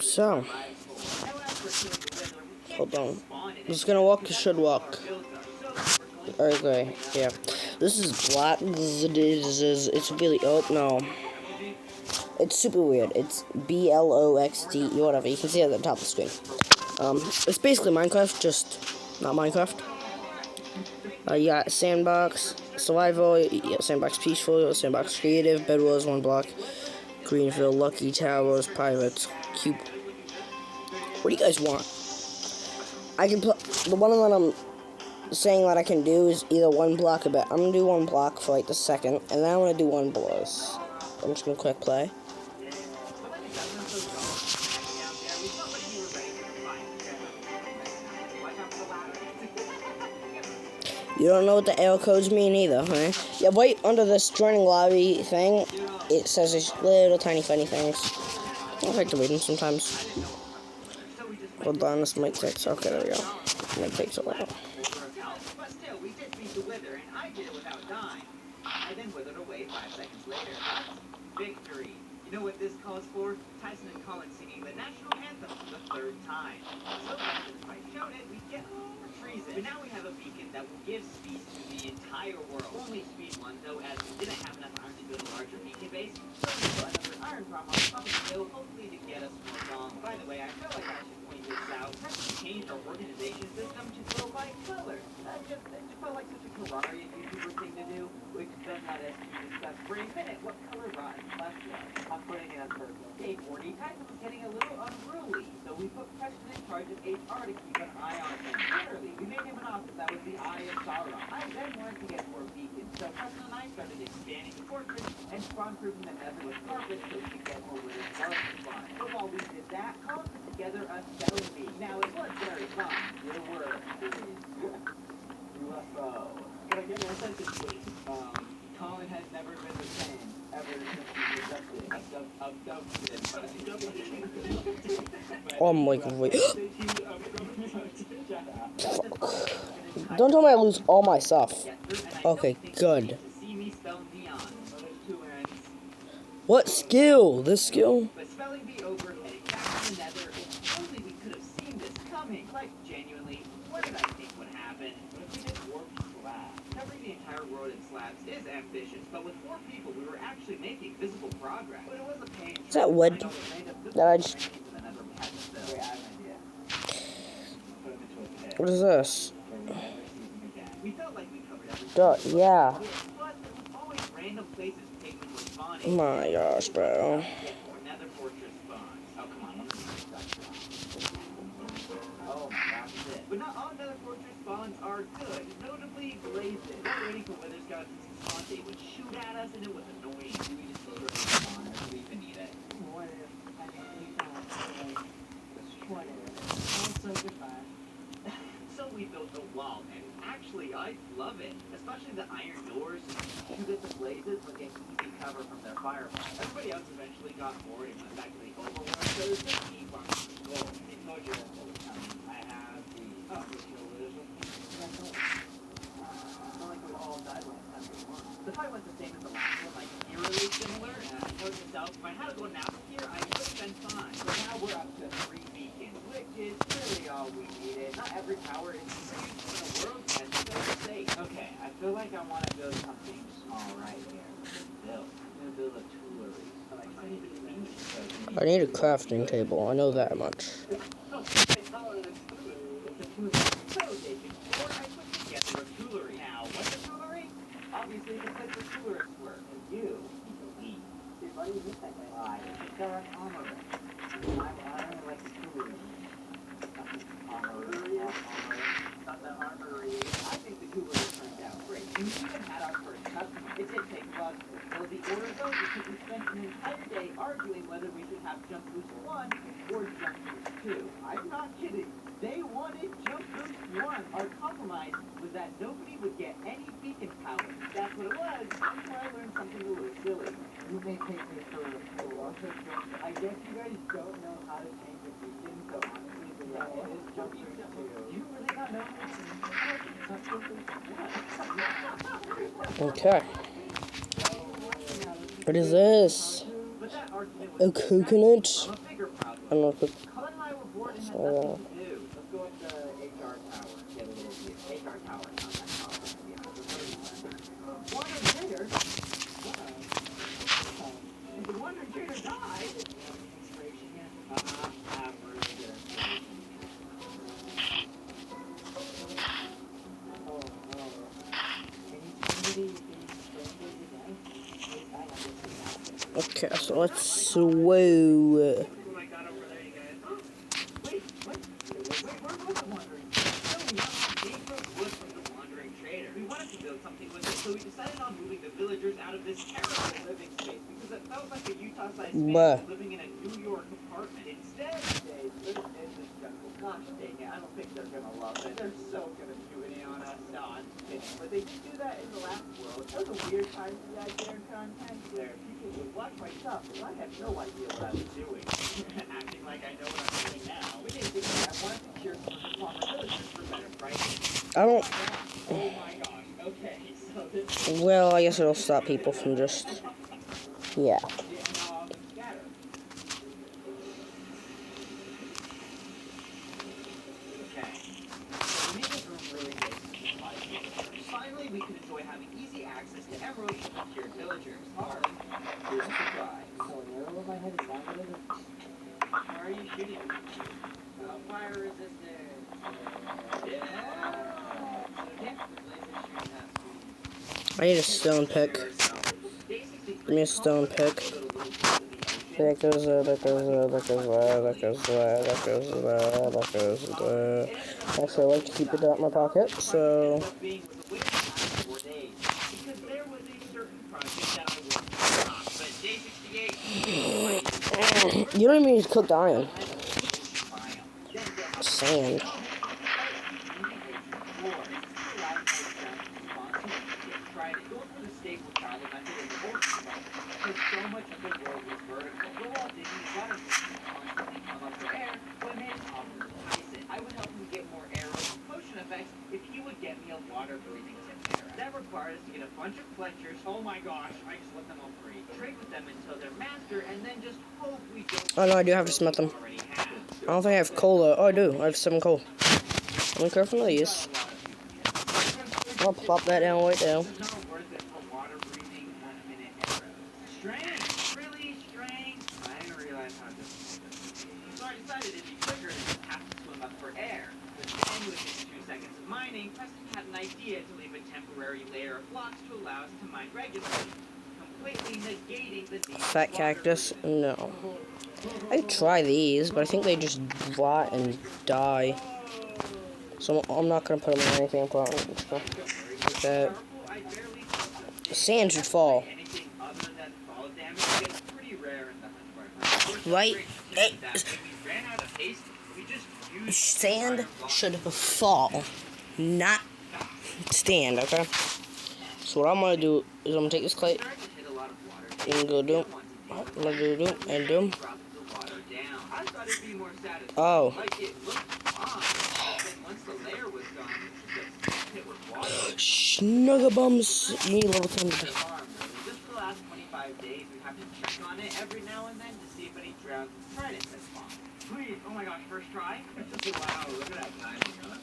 So, hold on. This is gonna walk, it should walk. Okay, yeah. This is Bloxed. It's really, oh no. It's super weird. It's Bloxd, whatever. You can see it at the top of the screen. It's basically Minecraft, just not Minecraft. You got Sandbox, Survival, you got Sandbox Peaceful, you got Sandbox Creative, Bedwars, 1 block, Greenville, Lucky Towers, Pirates, Cube. What do you guys want? I can put the one that I'm saying that I can do is either 1 block a bit. I'm gonna do 1 block for like the second, and then I'm gonna do 1 blows. I'm just gonna click play. You don't know what the error codes mean either, huh? Yeah, right under this joining lobby thing, it says these little tiny funny things. I like to read them sometimes. Hold on, this might take, okay, there we go. It might take a while. Victory. You know what this calls for? Tyson and Colin singing the national anthem for the 3rd time. So after the fight showed it, we get treason. But now we have a beacon that will give speed to the entire world. Only speed 1, though, as we didn't have enough iron to build a larger beacon base. So we put another iron farm on top of the hill, hopefully to get us more bomb. By the way, I feel like I should point this out. Tyson changed our organization system to go by color. It just felt like such a Kalarian YouTuber thing to do, which then led us to discuss for a minute what color rotten flesh was. I'm putting it on purpose. Day 40, Tyson was getting a little unruly, so we put Preston in charge of HR to keep an eye on him. Literally, we made him an office that was the Eye of Sauron. I then wanted to get more beacons, so Preston and I started expanding the fortress and spawn-proofing the nether with carpet so we could get more wizard guards to spawn. But while we did that, Colin put together a spelling bee. Now, it was very fun. There were UFO. Can I get more attention, please? Colin has never been the same ever since he was abducted. Oh my god, wait. Don't tell me I lose all my stuff. Okay, good. What skill? This skill? But spelling bee over, heading back to the nether, if only we could have seen this coming. Like, genuinely, what did I think would happen? What if we just warped slabs? Covering the entire world in slabs is ambitious, but with 4 people, we were actually making visible progress. But it was a pain. Is that wood? That I just... What is this? Duh, yeah. Oh my gosh, bro. But not all nether fortress spawns are good. Notably, blazes. We're waiting for wither skeletons to spawn. They would shoot at us, and it was annoying. Do we just go to the spawn, or do we even need it? What if I destroy it? Also goodbye. So we built a wall, and actually, I love it. Especially the iron doors. Shoot at the blazes, but get easy cover from their fireballs. Everybody else eventually got bored and went back to the overworld, so it's just me farming the gold. I told you that's all the time. I have the the fight was the same as the last one, like eerily similar. Note yourself, if I had to go now from here, I would have been fine. So now we're up to 3 beacons, which is really all we needed. Not every tower is super useful in the world, and so safe. Okay, I feel like I want to build something small right here. I'm gonna build a toolery. I need a crafting table, I know that much. Obviously, the place where tourists work, and you eat. Why do you think that way? They're an armorer. I don't like the tourists. Armorer. Not the armory. I think the tourists turned out great. We even had our first customer. It did take Bloxed to fulfill the order, though, because we spent an entire day arguing whether we should have Jump Boost 1 or Jump Boost 2. I'm not kidding. They wanted Jump Boost 1. Our compromise was that nobody would get any beacon power. That's what it was. That's why I learned something a little silly. You may take me for a also I guess you guys don't know how to change a beacon, so honestly, it is Jump Boost 2. Do you really not know? Okay. What is this? A coconut? I don't know if Colin and I were bored and had nothing to do. Let's go up the HR tower. Get a little view. HR tower, not that tower. Yeah, Wandering Trader? Wow. Did the Wandering Trader die? Inspiration yet? We're gonna get inspiration. Oh, no. Any community being stranded today? okay, so let's whoa. So we decided on moving the villagers out of this terrible living space because it felt like a Utah-sized Bruh. family living in a New York apartment. Instead, they lived in this jungle. Gosh dang it, I don't think they're gonna love it. They're so gonna mutiny on us. No, I'm kidding. But they did do that in the last world. That was a weird time for that there content where people would watch my stuff and I had no idea what I was doing. Acting like I know what I'm doing now. We didn't do that. I wanted to cure some of the farmer villagers for better prices. I don't. Oh my gosh. Okay, so this. Well, I guess it'll stop people from just. Yeah. Finally, we can enjoy having easy access to emeralds from cured villagers. Alright, here's a surprise. So an arrow in my head is not really. Why are you shooting? Fire resistant. Yeah. I need a stone pick. Give me a stone pick. That goes there, that goes there, that goes there, that goes there, that goes there, that goes there. Actually, I like to keep it out in my pocket, so. You don't even need cooked iron. Sand. I would help him get more arrows and potion effects if he would get me a water breathing Tempera. That requires to get a bunch of Fletchers. Oh my gosh, I just let them all free. Trade with them until they're master and then just hope we don't. Oh no, I do have to smelt them. I don't think I have coal though. Oh, I do. I have 7 coal. I'm gonna careful of these. I'll plop that down right now. It's not worth it for water breathing 1 minute arrows. Strange, really strange. I didn't realize how difficult this would be. So I decided it'd be quicker to just have to swim up for air. And within 2 seconds of mining, Preston had an idea to leave a temporary layer of blocks to allow us to mine regularly, completely negating the need Fat cactus? No. I could try these, but I think they just rot and die. So I'm not gonna put them in anything important. Like that. Sand should fall. Right? Sand should fall, not stand, okay? So what I'm gonna do is I'm gonna take this clay and go do, I'm gonna do and do. Oh. Snuggabums. You need a little time to. Just for the last 25 days, we have to check on it every now and then to see if any drought tridents has spawned. Sweet. Oh my gosh, first try? Wow, look at that timing, huh?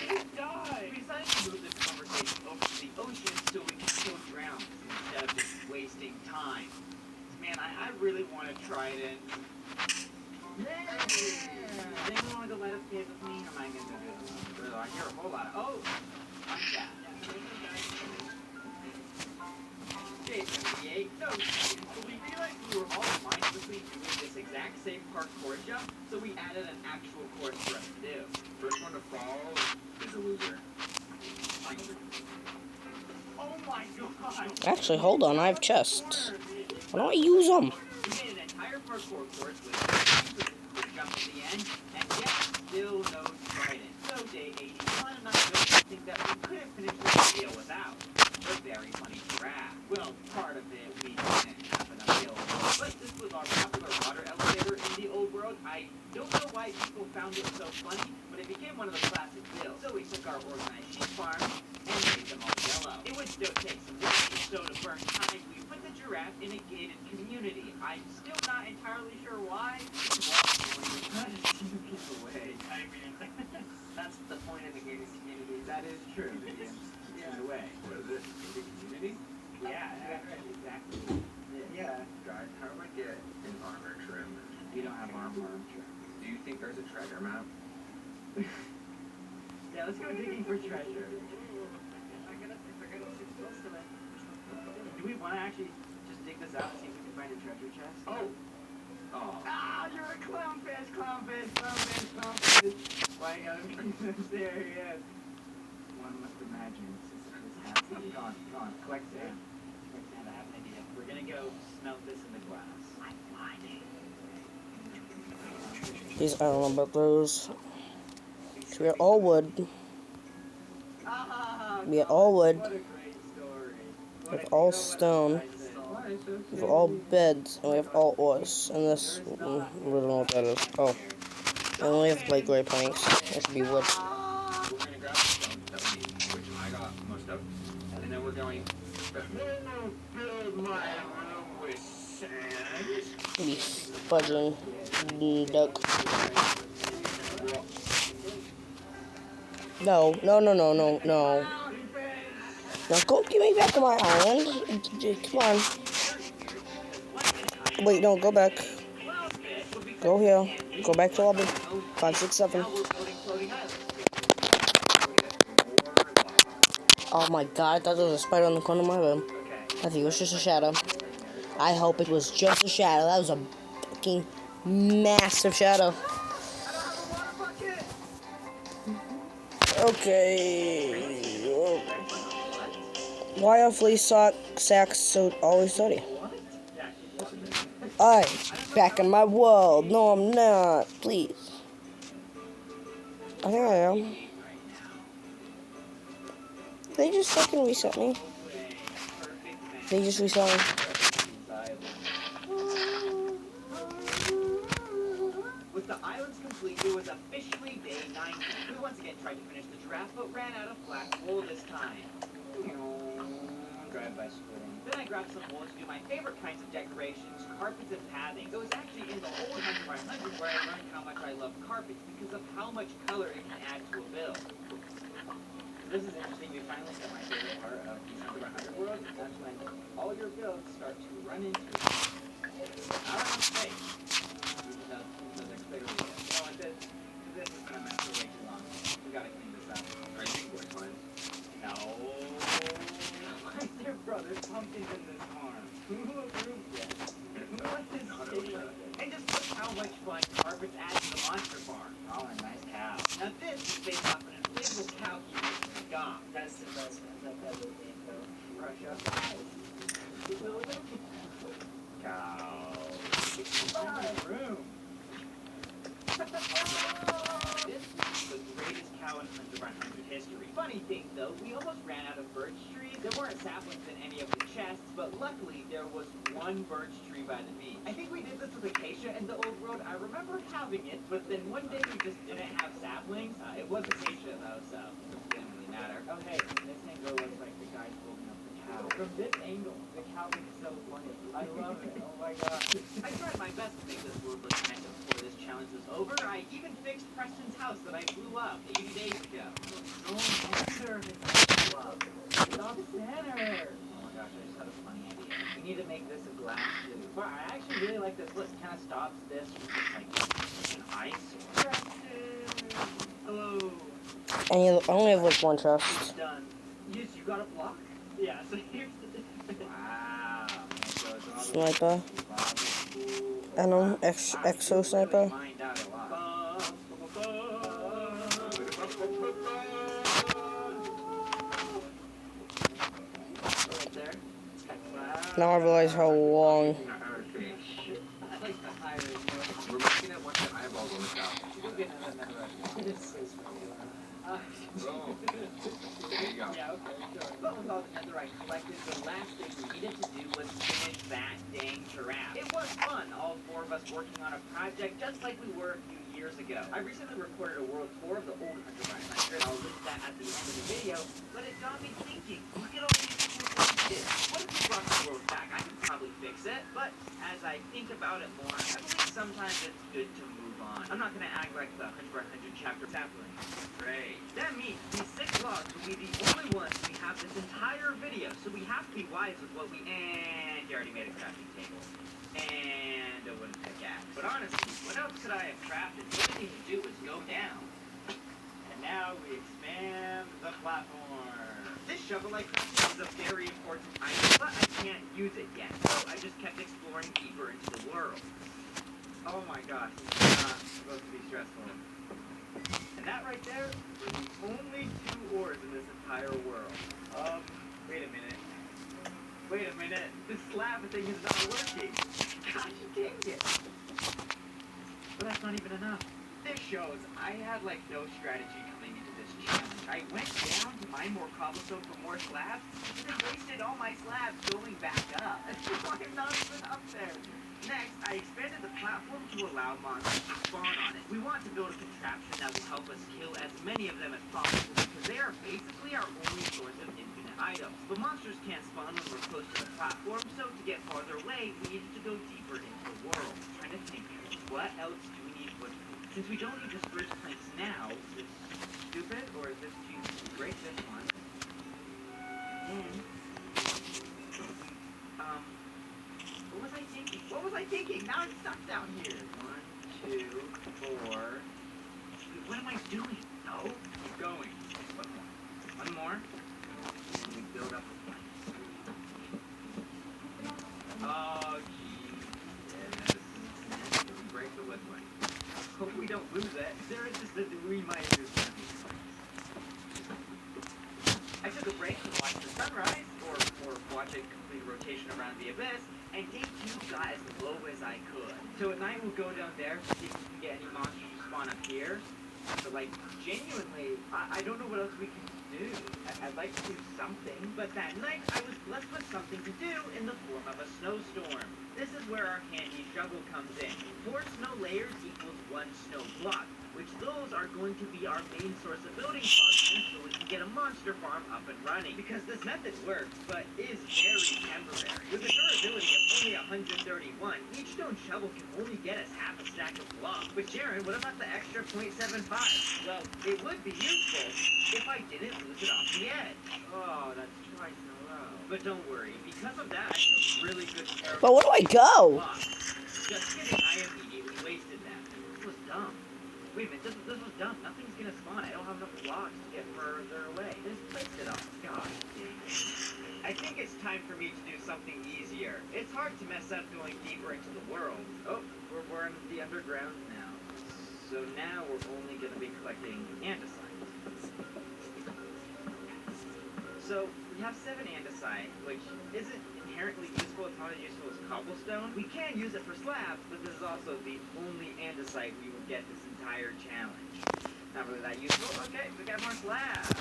You died! We decided to move this conversation over to the ocean so we can still drown instead of just wasting time. Man, I really want to try it in. Yeah! Is anyone want to go light up cave with me? Or am I going to do this? I hear a whole lot of. Oh! Yeah. J78. No, so we realized we were all mindlessly doing this exact same parkour jump, so we added an actual course for us to do. First one to fall is a loser. Oh my god! Actually, hold on. I have chests. Why don't I use them? We made an entire parkour course with the jump at the end, and yet still no trident. So day 81, and I don't think that we could have finished this video without. A very funny giraffe. Well, part of it we didn't happen to build. But this was our popular water elevator in the old world. I don't know why people found it so funny, but it became one of the classic builds. So we took our organized sheep farms and made them all yellow. It would still take some work, so to burn time, we put the giraffe in a gated community. I'm still not entirely sure why. is true. Yeah. In a way. What is it? The community? Yeah, exactly. Yeah. Guys, how do I get an armor trim? We don't have armor. Do you think there's a treasure map? Yeah, let's go digging for treasure. Do we want to actually just dig this out and see if we can find a treasure chest? Oh! Oh. Ah, you're a clownfish, clownfish, clownfish, clownfish. Why you gotta be there? Yes. One must imagine this has to be. Come on, collect sand. Collect sand, I have an idea. We're gonna go smelt this in the glass. I'm blinded. These, I don't know about those. So we're all wood. Ah, We are all wood. what a great story. We have all stone. We have all beds. And we have all ores. And this, we don't know what that is. Oh. And we have like gray planks. That should be wood. We're gonna grab some stone that we need, which I got most of. And then we're going to build my room with sand. Be fudging. Duck. No. Now go give me back to my island. Come on. Wait, no, go back. Go here. Go back to 11. 5, 6, 7. Oh my god, I thought there was a spider on the corner of my room. I think it was just a shadow. I hope it was just a shadow. That was a fucking massive shadow. Okay. Why are flea sacks so always dirty? I'm back in my world. No, I'm not. Please. I think I am. They just fucking reset me. They just reset me. With the islands complete, it was officially day 90. We once again tried to finish the draft, but ran out of black wool this time. Drive by school. Then I grabbed some wool to do my favorite kinds of decorations, carpets and padding. It was actually in the old 100x100 where I learned how much I love carpets because of how much color it can add to a build. This is interesting. We finally got my favorite part of these 100x100 worlds. That's when all your builds start to run into it. Not enough space. This is gonna mess for way too long. We gotta clean this up. Are you boys fine? No. Why is there brothers pumpkins in this farm? Who approved this? What is this? And just look how much fun carpets add to the monster farm. Oh, a nice cow. Now this is based off an inflatable cow here in Gom. That's the best one. That little thing though. Russia. Cow. Room. This is the greatest cow in 100x100 history. Funny thing though, we almost ran out of birch trees. There weren't saplings in any of the chests, but luckily there was one birch tree by the beach. I think we did this with acacia in the old world. I remember having it, but then one day we just didn't have saplings. It was acacia though, so it didn't really matter. Oh hey, this angle looks like the guy's holding up the cow. From this angle, the cow looks so funny. I love it. Oh my god. I tried my best to make this world look nice before this challenge was over. I even fixed Preston's house that I blew up 80 days ago. No answer. It's up. Stop center. Oh my gosh, I just had a funny idea. We need to make this a glass too. But I actually really like this list. Kind of stops this from just like an ice. Hello. I only have like one chest. It's done. Yes, you got a block? Yeah, so here's the wow. Sniper. I know, exo sniper. Now I realize how long. We're looking at what's the eyeballs on the cow. Oh, there you go. Yeah, okay, sure. But with all the netherite collected, the last thing we needed to do was finish that dang giraffe. It was fun, all four of us working on a project just like we were a few years ago. I recently recorded a world tour of the old 100x100. I'll link that at the end of the video, but it got me thinking, look at all these cool things is. What if we brought the world back? I could probably fix it, but as I think about it more, I believe sometimes it's good to move on. I'm not gonna act like the 100 chapter sapling. Great. That means these 6 logs will be the only ones we have this entire video, so we have to be wise with what we... And you already made a crafting table. And a wooden pickaxe. But honestly, what else could I have crafted? The only thing to do was go down. And now we expand the platform. This shovel I crafted is a very important item, but I can't use it yet. So I just kept exploring deeper into the world. Oh my gosh, this is not supposed to be stressful. And that right there were the only 2 ores in this entire world. Wait a minute. Wait a minute. This slab thing is not working. Gosh dang it. But that's not even enough. This shows I had like no strategy coming into this challenge. I went down to mine more cobblestone for more slabs, and then wasted all my slabs going back up. Why not even up there? Next, I expanded the platform to allow monsters to spawn on it. We want to build a contraption that will help us kill as many of them as possible, because they are basically our only source of infinite items. But monsters can't spawn when we're close to the platform, so to get farther away, we needed to go deeper into the world. I'm trying to think, what else do we need wood for? Since we don't need the spruce planks now, is this stupid, or is this too break this one? And, what was I thinking? What was I thinking? Now I'm stuck down here. 1, 2, 4. Wait, what am I doing? No, keep going. One more. One more. And we build up a plank. Oh, geez. Yes. And we break the wood plank. Hope we don't lose it. There is just that we might lose one of these planks. I took a break to watch the sunrise, or watch a complete rotation around the abyss, and day 2 got as low as I could. So at night we'll go down there to see if we can get any monsters to spawn up here. But like, genuinely, I don't know what else we can do. I'd like to do something, but that night I was blessed with something to do in the form of a snowstorm. This is where our handy shovel comes in. 4 snow layers equals 1 snow block, which those are going to be our main source of building blocks until we can get a monster farm up and running. Because this method works, but is very temporary. With a durability of only 131, each stone shovel can only get us half a stack of blocks. But Sharon, what about the extra 0.75? Well, it would be useful if I didn't lose it off the edge. Oh, that's twice in a row. But don't worry, because of that, I took really good care of. But where do I go? Just kidding, I immediately wasted them. This was dumb. Wait a minute, this was dumb. Nothing's gonna spawn. I don't have enough blocks to get further away. Just placed it off. God dang it. I think it's time for me to do something easier. It's hard to mess up going deeper into the world. Oh, we're in the underground now. So now we're only gonna be collecting andesite. So we have 7 andesite, which isn't inherently useful. It's not as useful as cobblestone. We can use it for slabs, but this is also the only andesite we will get this entire challenge. Not really that useful. Okay, we got more slabs.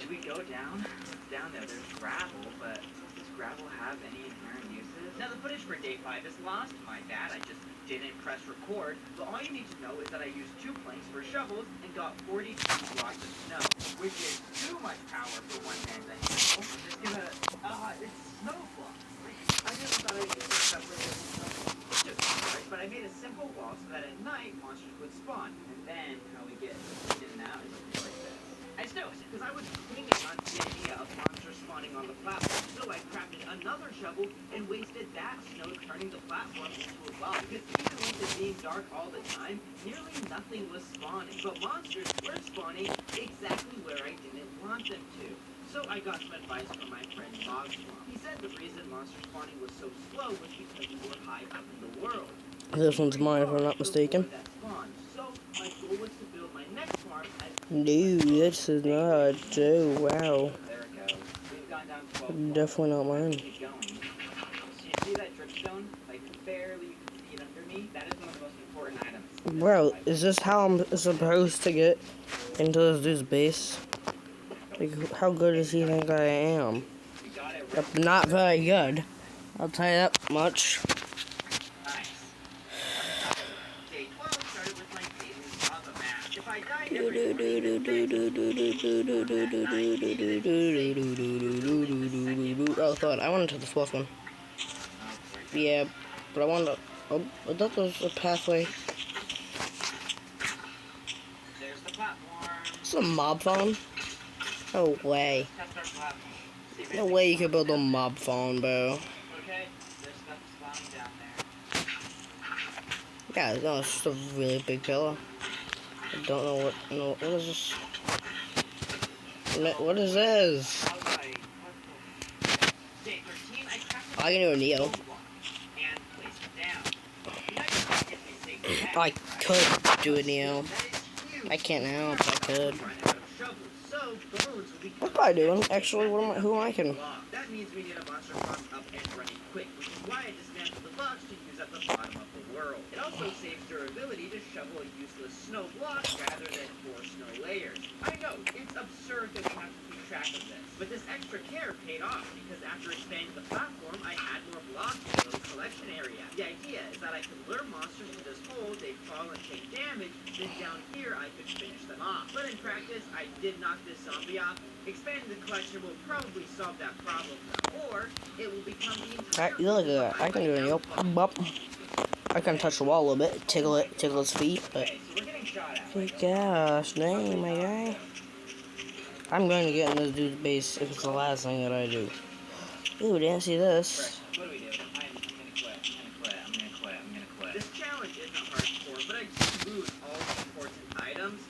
Should we go down? Down there, there's gravel, but does gravel have any inherent uses? Now the footage for day 5 is lost. My bad, I just didn't press record, but all you need to know is that I used 2 planks for shovels and got 42 blocks of snow, which is too much power for one man to handle. I'm just gonna, it's snow blocks. I never thought I'd get this stuff with this. But I made a simple wall so that at night monsters would spawn, and then how we get in and out is like this. I still, because I was clinging on to the idea of monsters spawning on the platform, so I crafted another shovel and wasted that snow turning the platform into a well. Because even with it being dark all the time, nearly nothing was spawning. But monsters were spawning exactly where I didn't want them to. So I got some advice from my friend Bloxed. He said the reason monster spawning was so slow was because we were high up in the world. This one's mine, if I'm not mistaken. So my goal was to build my next farm as No, this is not. Oh, wow. there it goes. We've gone down 12 Definitely not mine. Keep going. So you see that dripstone? Like barely you can see it under me? That is one of the most important items. Bro, is this how I'm supposed to get into this dude's base? Like, how good does he think I am? You got it right. I'm not very good. I'll tell you that much. Nice. Day 12 started with my daily lava mask. If I die Oh, thought I wanted to the fourth one. Yeah, but I wanted to. Oh, I thought there was a pathway. There's the platform. It's a mob phone. No way. Test our platform. See if No anything way you could comes build a down. mob phone, bro. Okay, there's stuff spawning down there. Yeah, no, it's just a really big pillow. I don't know what. No, what is this? What is this? How do I? Day 13, I crafted I can do a Neo. and place it down. You know, you can't get these things back, I right? could do a Neo. That is huge. I can't now, but I could. Running out of shovels, so balloons will be What am I doing? Actually, what am I? Who am I kidding? That means we need a monster farm up and running quick, which is why I dismantled the box to use at the bottom of the world. It also saves durability to shovel a useless snow block rather than 4 snow layers. I know, it's absurd that we have to keep track of this, but this extra care paid off because after expanding the platform, I had more blocks in the collection area. The idea is that I could lure monsters to this hole, they'd fall and take damage, then down here I could finish them off. But in practice, I did knock this zombie off. Expanding the collection will probably solve that problem, or it will become the entire... You look at that. I can do a Neo. Bop. I can touch the wall a little bit, tickle its feet, but... Okay, so we're getting shot at. Good gosh, dang, my guy. I'm going to get in this dude's base if it's the last thing that I do. Ooh, didn't see this. What do we do? I'm gonna quit. This challenge isn't hardcore, but I just lose all the important items.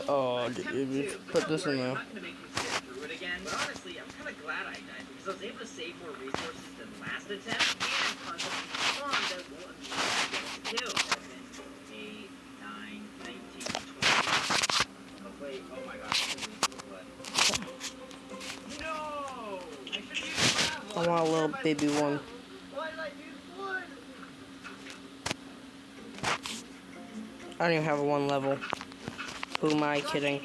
Oh, dude, put this in there. I'm not gonna make you sit through it again, but honestly, I'm kind of glad I died because I was able to save more resources than last attempt and constantly spawn that will immediately get us a kill. 7, 8, 9, 19, 20. Oh wait, oh my gosh, no! I should use I want a little baby one. Why did I use wood? I don't even have a 1 level. Who am I kidding?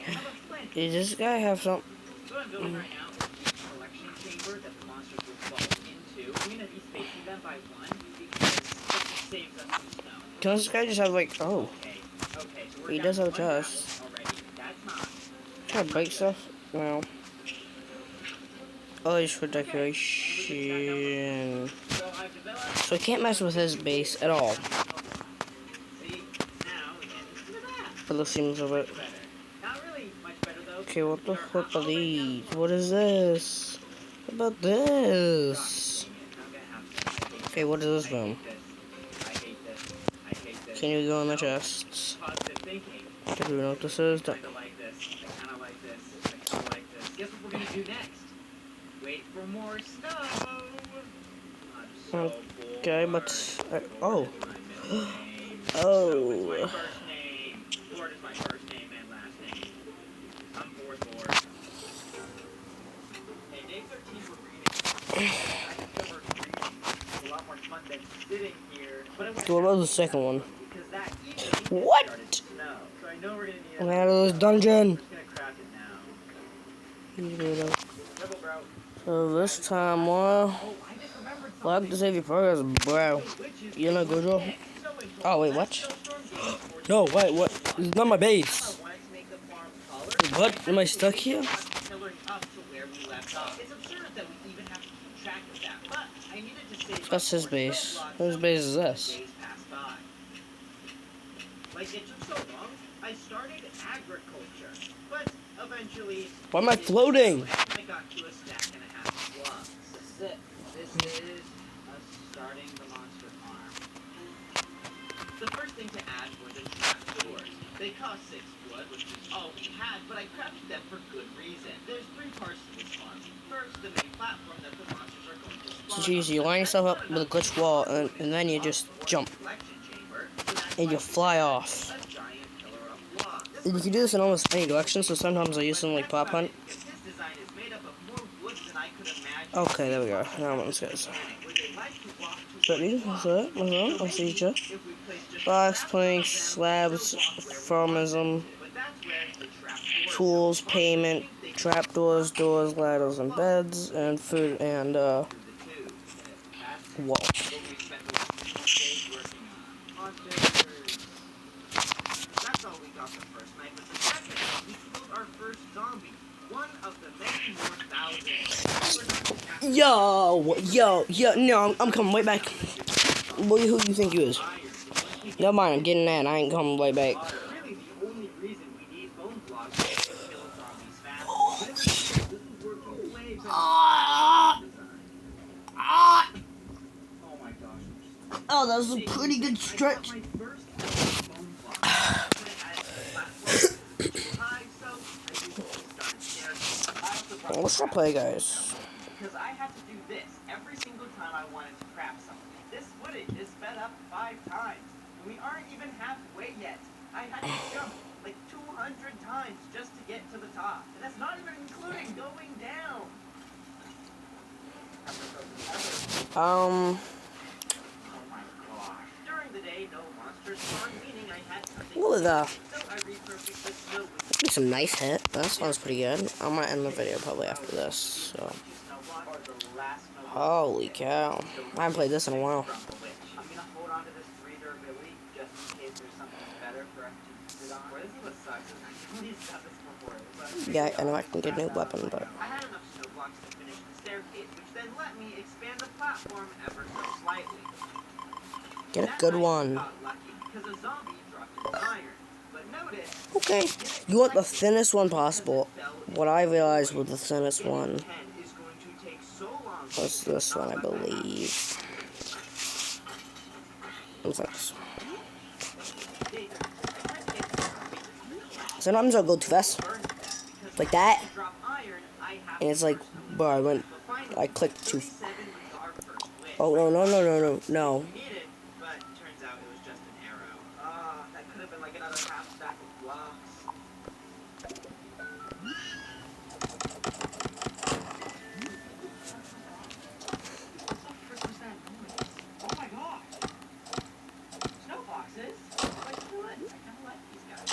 Does this guy have some? What I'm building right now is the collection chamber that the monsters will fall into. I'm gonna be spacing them by 1 because it saves us some snow. Does this guy just have like? Oh, Okay, so we're he down does to have a 1 gravel chest. already. That's not. Can I break stuff? No. Oh, it's for decoration. So I've developed. So I can't mess with his base at all. See, now we get into the bath. For the seams of it. Better. Not really much better though. Okay, what the flip are these? What is this? What about this? Okay, what is this room? Can you go in the chests? Positive thinking. Do you know what this is? I kinda like this. I kinda like this. I kinda like this. Guess what we're gonna do next? Wait for more snow. I'm so Okay, bored. but oh, My middle name. So is my oh. first name. Bored is my first name and last name. I'm bored. Hey, day 13 we're reading. I discovered reading is a lot more fun than sitting here. But I went What about the second one? because that evening What? it started to snow. So I know we're gonna need I'm out of this dungeon. I'm just gonna craft it now. Rebel bro. So this time, well, Oh, I just remembered like to save your progress, bro. You know, good job. Oh wait, what? No, wait, what? This is not my base. What? Am I stuck here? That's his base. Whose base is this? Like it took so long, I started agriculture, but eventually Why am I floating? I got to a stack and a half of blocks. This is us starting the monster farm. The first thing to add were the trap doors. They cost 6 wood, which is all we had, but I crafted them for good reason. There's 3 parts to this farm. First, the main platform that the monsters are going to spawn So geez, you line yourself up with a glitch wall, and then you just jump, and you fly off. And you can do this in almost any direction, so sometimes I use something like pop hunt. Okay, there we go. Now let's get this. But I'll see you. Box, planks, slabs, farmism, tools, payment, trapdoors, doors, ladders, and beds, and food, and wall. Yo, no, I'm coming right back. Boy, who you think you is? Never mind, I'm getting that. I ain't coming right back. Really, the only reason we need bone blocks is to kill zombies fast. But it was this is working way better. Oh my gosh. Oh, that was a pretty good stretch. I got my first bone block. I put it as a platform. Too high, so I usually start stairs. I also brought Let's not play, guys. because I had to do this every single time I wanted to craft something. This footage is sped up 5 times, and we aren't even halfway yet. I had to jump like 200 times just to get to the top. And that's not even including going down. Oh my gosh. During the day, no monsters spawned, meaning I had something What was that? so I repurposed the snow with Be some nice hit. That sounds pretty good. I'm gonna end the video probably after this. So, snow block or the last snow block. holy cow, I haven't played this in a while. I'm gonna hold on to this 3 durability just in case there's something better for us to sit on. This is what sucks. I've only done this before. But Yeah, I know I can get a new weapon, but I had enough snow blocks to finish the staircase, which then let me expand the platform ever so slightly. get a good one. Got lucky because a zombie dropped an iron. But notice, Okay, you want the thinnest one possible. What I realized with the thinnest one is going to take so long. was this one, I believe. What's this? Sometimes I'll go too fast, like that, and it's like, bro, I clicked too. Oh no. But turns out it was just an arrow. That could have been like another half stack of blocks. Oh my gosh! Snow boxes? Like what? I kinda like these guys.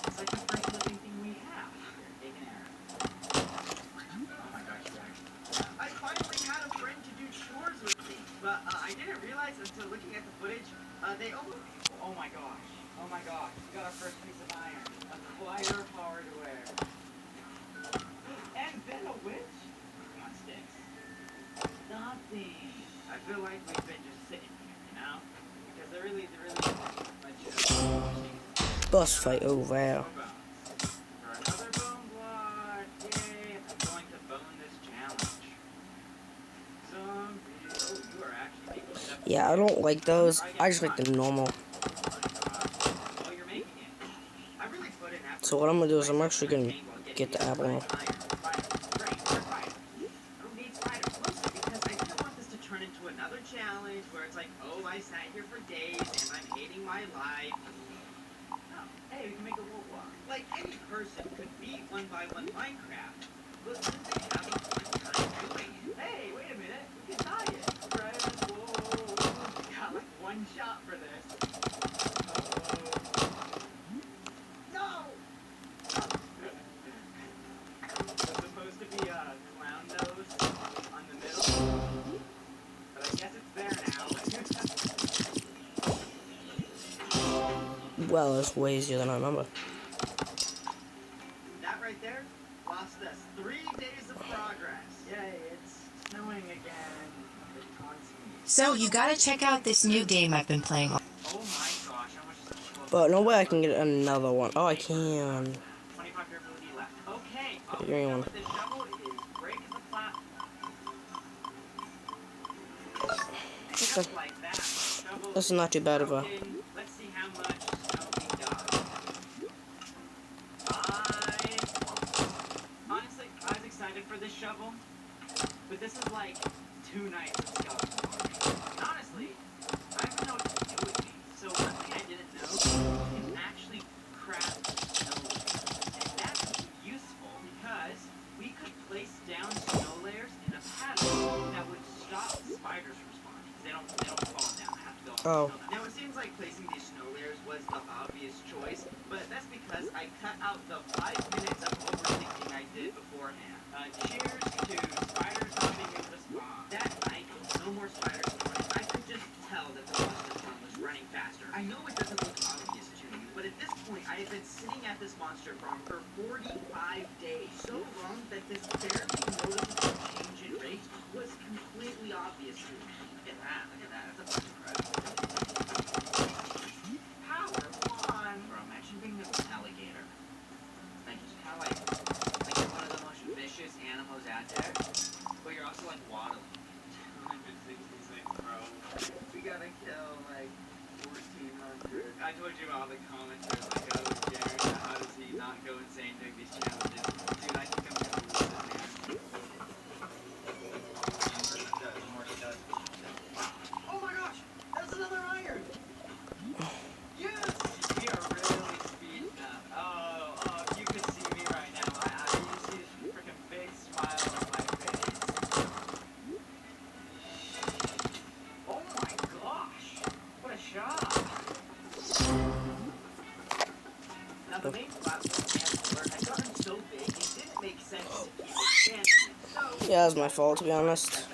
It's like the first living thing we have. Take an arrow. Oh my gosh, Jack. I finally had a friend to do chores with me, but I didn't realize until looking at the footage, they almost... Oh my gosh. Oh my gosh. We got our first piece of iron. Acquire hardware. And then a witch? Come on, sticks. Nothing. I feel like we've been just sitting here, you know? Because they're really Boss fight over there. For another bone block. Yay. I'm going to bone this challenge. Zombie. Oh, you are actually making it up. Yeah, I don't like those. I just like the normal. Oh, you're making it. I really put in effort. So what I'm gonna do is I'm actually gonna get the apple. I don't need spiders, mostly because I didn't want this to turn into another challenge where it's like, oh, I sat here for days and I'm hating my life. Oh, hey, we can make a wool block. Like, any person could beat 1x1 Minecraft, but then they have a fun time doing it. Hey, wait a minute, we can tie it. Right? Whoa. Got like 1 shot for this. No! It's supposed to be a clown nose on the middle, but I guess it's there now. Well, it's way easier than I remember. That right there lost us 3 days of progress. Yay, it's snowing again. It taunts me. So you gotta check out this new game I've been playing. Oh my gosh, how much is this? But no way I can get another one. Oh, I can. 25 durability left. Okay, The green one. with this shovel is break the platform. And just like that, shovel This is not too bad of a. broken. Let's see how much snow we got. Honestly, I was excited for this shovel, but this is like 2 nights of skeleton farming. And honestly, I don't know what to do with these. So one thing I didn't know, you can actually craft snow layers. And that's useful because we could place down snow layers in a pattern that would stop spiders from spawning. They don't fall down. They have to go up. Oh. Now it seems like placing these snow layers was the obvious choice, but that's because I cut out the 5 minutes of overthinking I did beforehand. Cheers to spiders not being able to spawn. That night, no more spiders spawning. I could just tell that the monster farm was running faster. I know it doesn't look obvious to you, But at this point, I had been sitting at this monster farm for 45 days. So long that this barely noticeable change in rate was completely obvious to me. Look at that, that's a bunch of crap. Power, come on. Bro, imagine being an alligator. Like, just kind of like you're one of the most vicious animals out there, but you're also like waddling. 266, bro. We gotta kill like 1,400. I told you about the comments. Like, oh, Jared, how does he not go insane doing these challenges? Dude, I think I'm gonna lose it, man. The more he does. Oh my gosh, that's another iron. Yes, we are really speeding up. Oh, if you could see me right now, you see this freaking big smile on my face. Oh my gosh, what a shot. Now the main platform had gotten so big, it didn't make sense to keep expanding it. So Yeah, it was my fault, to be honest.